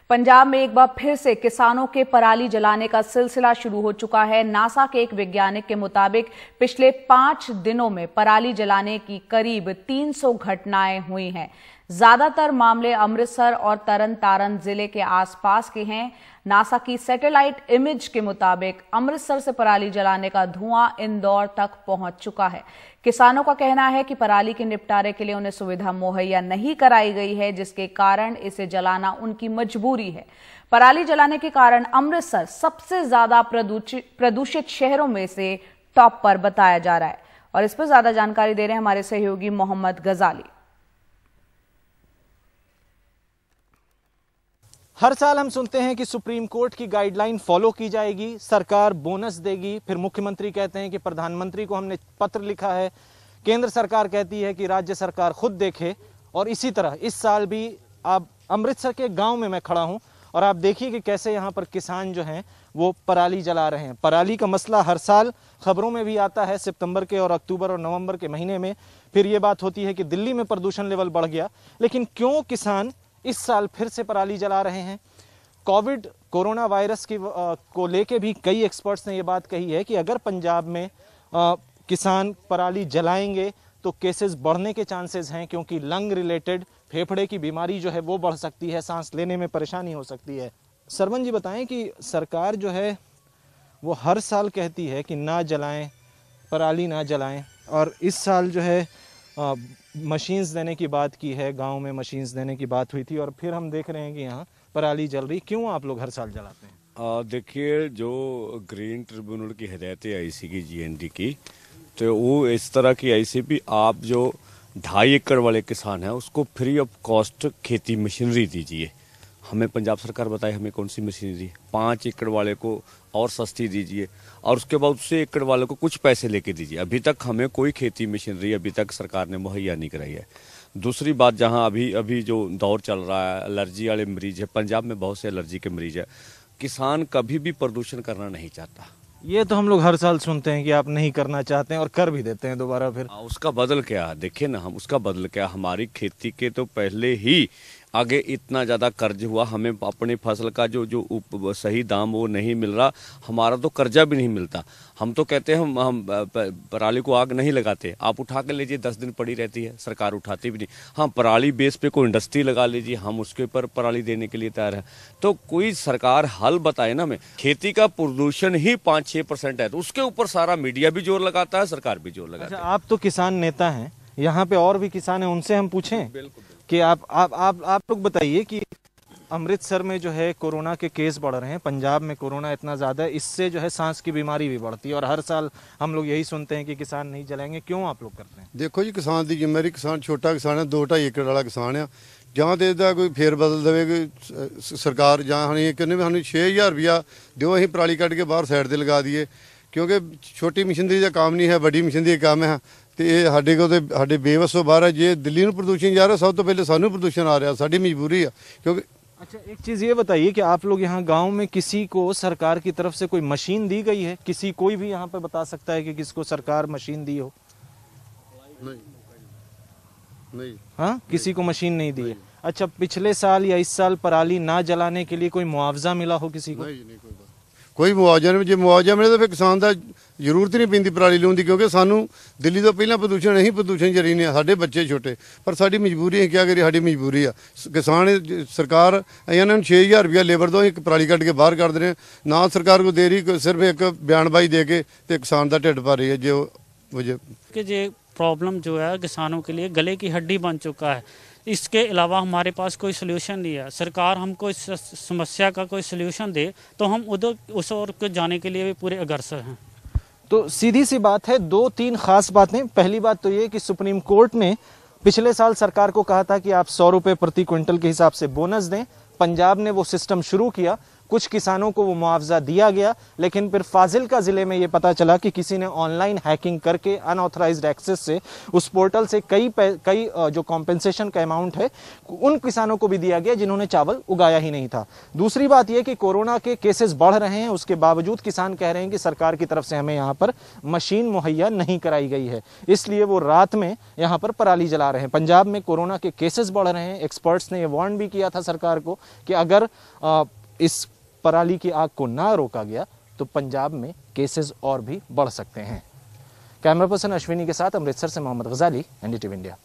पंजाब में एक बार फिर से किसानों के पराली जलाने का सिलसिला शुरू हो चुका है। नासा के एक वैज्ञानिक के मुताबिक पिछले 5 दिनों में पराली जलाने की करीब 300 घटनाएं हुई हैं। ज्यादातर मामले अमृतसर और तरन तारण जिले के आसपास के हैं। नासा की सैटेलाइट इमेज के मुताबिक अमृतसर से पराली जलाने का धुआं इंदौर तक पहुंच चुका है। किसानों का कहना है कि पराली के निपटारे के लिए उन्हें सुविधा मुहैया नहीं कराई गई है, जिसके कारण इसे जलाना उनकी मजबूरी है। पराली जलाने के कारण अमृतसर सबसे ज्यादा प्रदूषित शहरों में से टॉप पर बताया जा रहा है। और इस पर ज्यादा जानकारी दे रहे हैं हमारे सहयोगी मोहम्मद गजाली। हर साल हम सुनते हैं कि सुप्रीम कोर्ट की गाइडलाइन फॉलो की जाएगी, सरकार बोनस देगी, फिर मुख्यमंत्री कहते हैं कि प्रधानमंत्री को हमने पत्र लिखा है, केंद्र सरकार कहती है कि राज्य सरकार खुद देखे। और इसी तरह इस साल भी आप अमृतसर के गांव में मैं खड़ा हूं और आप देखिए कि कैसे यहां पर किसान जो हैं वो पराली जला रहे हैं। पराली का मसला हर साल खबरों में भी आता है, सितंबर के और अक्टूबर और नवंबर के महीने में। फिर ये बात होती है कि दिल्ली में प्रदूषण लेवल बढ़ गया, लेकिन क्यों किसान इस साल फिर से पराली जला रहे हैं? कोरोना वायरस की को लेके भी कई एक्सपर्ट्स ने ये बात कही है कि अगर पंजाब में किसान पराली जलाएंगे तो केसेस बढ़ने के चांसेस हैं, क्योंकि लंग रिलेटेड फेफड़े की बीमारी जो है वो बढ़ सकती है, सांस लेने में परेशानी हो सकती है। सरवन जी बताएं कि सरकार जो है वो हर साल कहती है कि ना जलाएं, पराली ना जलाएं, और इस साल जो है मशीन्स देने की बात की है, गांव में मशीन्स देने की बात हुई थी, और फिर हम देख रहे हैं कि यहाँ पराली जल रही। क्यों आप लोग हर साल जलाते हैं? देखिए, जो ग्रीन ट्रिब्यूनल की हदायतें आई सी की जीएनडी की, तो वो इस तरह की आई सी भी आप जो 2.5 एकड़ वाले किसान हैं उसको फ्री ऑफ कॉस्ट खेती मशीनरी दीजिए। हमें पंजाब सरकार बताए हमें कौन सी मशीनरी, 5 एकड़ वाले को और सस्ती दीजिए, और उसके बाद उससे एकड़ वाले को कुछ पैसे लेके दीजिए। अभी तक हमें कोई खेती मशीनरी अभी तक सरकार ने मुहैया नहीं कराई है। दूसरी बात, जहां अभी जो दौर चल रहा है, एलर्जी वाले मरीज है, पंजाब में बहुत से एलर्जी के मरीज है। किसान कभी भी प्रदूषण करना नहीं चाहता। ये तो हम लोग हर साल सुनते हैं कि आप नहीं करना चाहते हैं और कर भी देते हैं दोबारा फिर। उसका बदल क्या है? देखिए ना, हम उसका बदल क्या, हमारी खेती के तो पहले ही आगे इतना ज़्यादा कर्ज हुआ, हमें अपनी फसल का जो सही दाम वो नहीं मिल रहा, हमारा तो कर्जा भी नहीं मिलता। हम तो कहते हैं हम पराली को आग नहीं लगाते, आप उठा के लीजिए, 10 दिन पड़ी रहती है, सरकार उठाती भी नहीं। हाँ, पराली बेस पे कोई इंडस्ट्री लगा लीजिए, हम उसके ऊपर पराली देने के लिए तैयार है। तो कोई सरकार हल बताए ना हमें। खेती का प्रदूषण ही 5-6% है, तो उसके ऊपर सारा मीडिया भी जोर लगाता है, सरकार भी जोर लगाती है। आप तो किसान नेता हैं, यहाँ पे और भी किसान हैं, उनसे हम पूछें कि आप लोग बताइए कि अमृतसर में जो है कोरोना के केस बढ़ रहे हैं, पंजाब में कोरोना इतना ज्यादा है, इससे जो है सांस की बीमारी भी बढ़ती है, और हर साल हम लोग यही सुनते हैं कि किसान नहीं जलाएंगे। क्यों आप लोग करते हैं? देखो जी, किसान की जिम्मेदारी, किसान छोटा किसान है, 2-2.5 एकड़ वाला किसान है, ਜਾਂ तो इसका कोई फेर बदल देवे कोई सरकार, ਜਾਂ ਅਸੀਂ ਕਹਿੰਦੇ ਵੀ ਸਾਨੂੰ 6000 रुपया ਦਿਓ, ਅਸੀਂ पराली ਕੱਢ के बाहर साइड ਤੇ लगा दिए, क्योंकि छोटी मशीनरी का काम नहीं है, बड़ी मशीनरी का काम है। तो ये साढ़े को साढ़े बेवस तो बाहर है। जे दिल्ली में प्रदूषण जा रहा, सब तो पहले सानू प्रदूषण आ रहा, साड़ी मजबूरी है। क्योंकि अच्छा, एक चीज़ ये बताइए कि आप लोग यहाँ गांव में किसी को सरकार की तरफ से कोई मशीन दी गई है? कोई भी यहाँ पे बता सकता है कि किसको सरकार मशीन दी हो? नहीं। हाँ, किसी को मशीन नहीं दी है। अच्छा, पिछले साल या इस साल पराली ना जलाने के लिए कोई मुआवजा मिला हो किसी को? नहीं, कोई मुआवजा नहीं। जो मुआवजा मिले तो फिर किसान का जरूरत नहीं पैंती पराली लाने की, क्योंकि सानू दिल्ली तो पहला प्रदूषण नहीं, प्रदूषण जरी ने साडे बच्चे छोटे, पर साडी मजबूरी है, क्या करिए, साडी मजबूरी है। किसान सरकार इन्होंने 6000 रुपया लेबर दो, एक पराली कट के बाहर कर दे, ना सरकार को दे रही, सिर्फ एक बयानबाजी दे के किसान का ढिड भर रही है। जो वजह कि ये प्रॉब्लम जो है किसानों के लिए गले की हड्डी बन चुका है। इसके अलावा हमारे पास कोई सलूशन नहीं है। सरकार हमको इस समस्या का कोई सलूशन दे तो हम उधर उस ओर को जाने के लिए भी पूरे अग्रसर हैं। तो सीधी सी बात है, 2-3 खास बातें। पहली बात तो ये कि सुप्रीम कोर्ट ने पिछले साल सरकार को कहा था कि आप 100 रुपए प्रति क्विंटल के हिसाब से बोनस दें। पंजाब ने वो सिस्टम शुरू किया, कुछ किसानों को वो मुआवजा दिया गया, लेकिन फिर फाजिल्का जिले में ये पता चला कि किसी ने ऑनलाइन हैकिंग करके अनऑथराइज्ड एक्सेस से उस पोर्टल से कई जो कॉम्पेंसेशन का अमाउंट है उन किसानों को भी दिया गया जिन्होंने चावल उगाया ही नहीं था। दूसरी बात यह कि कोरोना के केसेस बढ़ रहे हैं, उसके बावजूद किसान कह रहे हैं कि सरकार की तरफ से हमें यहाँ पर मशीन मुहैया नहीं कराई गई है, इसलिए वो रात में यहाँ पर पराली जला रहे हैं। पंजाब में कोरोना के केसेस बढ़ रहे हैं। एक्सपर्ट्स ने यह वार्न भी किया था सरकार को कि अगर इस पराली की आग को ना रोका गया तो पंजाब में केसेस और भी बढ़ सकते हैं। कैमरा पर्सन अश्विनी के साथ अमृतसर से मोहम्मद गजाली, एनडीटीवी इंडिया।